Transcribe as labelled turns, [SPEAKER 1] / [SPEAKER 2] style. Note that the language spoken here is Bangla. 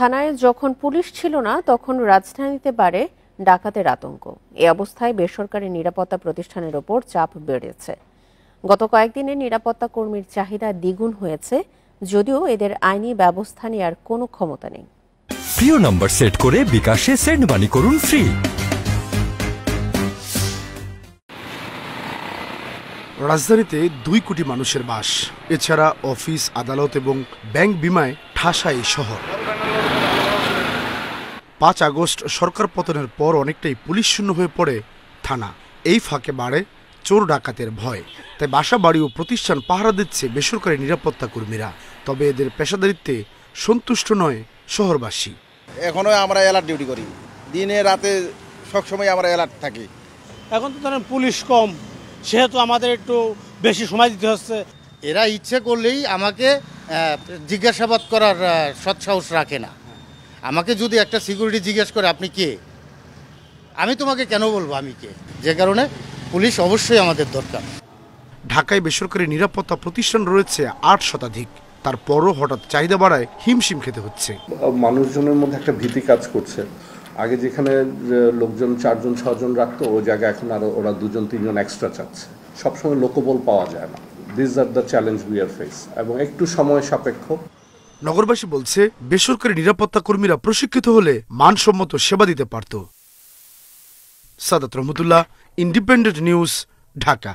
[SPEAKER 1] থানায় যখন পুলিশ ছিল না তখন রাজধানীতে বাড়ে ডাকাতের আতঙ্ক। এই অবস্থায় বেসরকারি নিরাপত্তা প্রতিষ্ঠানের ওপর চাপ বেড়েছে। গত কয়েকদিনে নিরাপত্তা কর্মীর চাহিদা দ্বিগুণ হয়েছে, যদিও এদের আইনি ব্যবস্থা নেওয়ার কোনো ক্ষমতা নেই।
[SPEAKER 2] প্রিয় নম্বর সেট করে বিকাশে সেন্ড মানি করুন ফ্রি।
[SPEAKER 3] রাজধানীতে 2 কোটি মানুষের বাস। এছাড়া অফিস, আদালত এবং ব্যাংক বিমায় ঠাসা এই শহর। 5 আগস্ট সরকার পতনের পর অনেকটাই পুলিশ শূন্য হয়ে পড়ে থানা। এই ফাঁকে বাড়ে চোর ডাকাতের ভয়। তাই বাসা বাড়ি ও প্রতিষ্ঠান পাহারা দিচ্ছে বেসরকারি নিরাপত্তা কর্মীরা। তবে এদের পেশাদারিত্বে সন্তুষ্ট নয় শহরবাসী।
[SPEAKER 4] এখনো আমরা অ্যালার্ট ডিউটি করি, দিনে রাতে সবসময় আমরা অ্যালার্ট থাকি।
[SPEAKER 5] এখন তো ধরেন পুলিশ কম, সেহেতু আমাদের একটু বেশি সময় দিতে হচ্ছে।
[SPEAKER 6] এরা ইচ্ছে করলেই আমাকে জিজ্ঞাসাবাদ করার সৎসাহস রাখে না। আমাকে যদি একটা সিকিউরিটি জিজ্ঞেস করে আপনি কে, আমি তোমাকে কেন বলবো আমি কে। যে কারণে পুলিশ অবশ্যই আমাদের দরকার।
[SPEAKER 3] ঢাকায় বেসরকারি নিরাপত্তা প্রতিষ্ঠান রয়েছে 8 শতাধিক। তারপরও হঠাৎ চাহিদা বাড়ায় হিমশিম খেতে হচ্ছে।
[SPEAKER 7] মানুষজনের মধ্যে একটা ভীতি কাজ করছে। আগে যেখানে লোকজন 4 জন 6 জন রাখতো, ওই জায়গায় এখন আরো ওরা 2 জন 3 জন এক্সট্রা চাচ্ছে। সবসময় লোকবল পাওয়া যায় না। This are the challenge we are face, এবং একটু সময় সাপেক্ষ।
[SPEAKER 3] নগরবাসী বলছে বেসরকারি নিরাপত্তা কর্মীরা প্রশিক্ষিত হলে মানসম্মত সেবা দিতে পারত। সাদাত রহমতুল্লাহ, ইন্ডিপেন্ডেন্ট নিউজ, ঢাকা।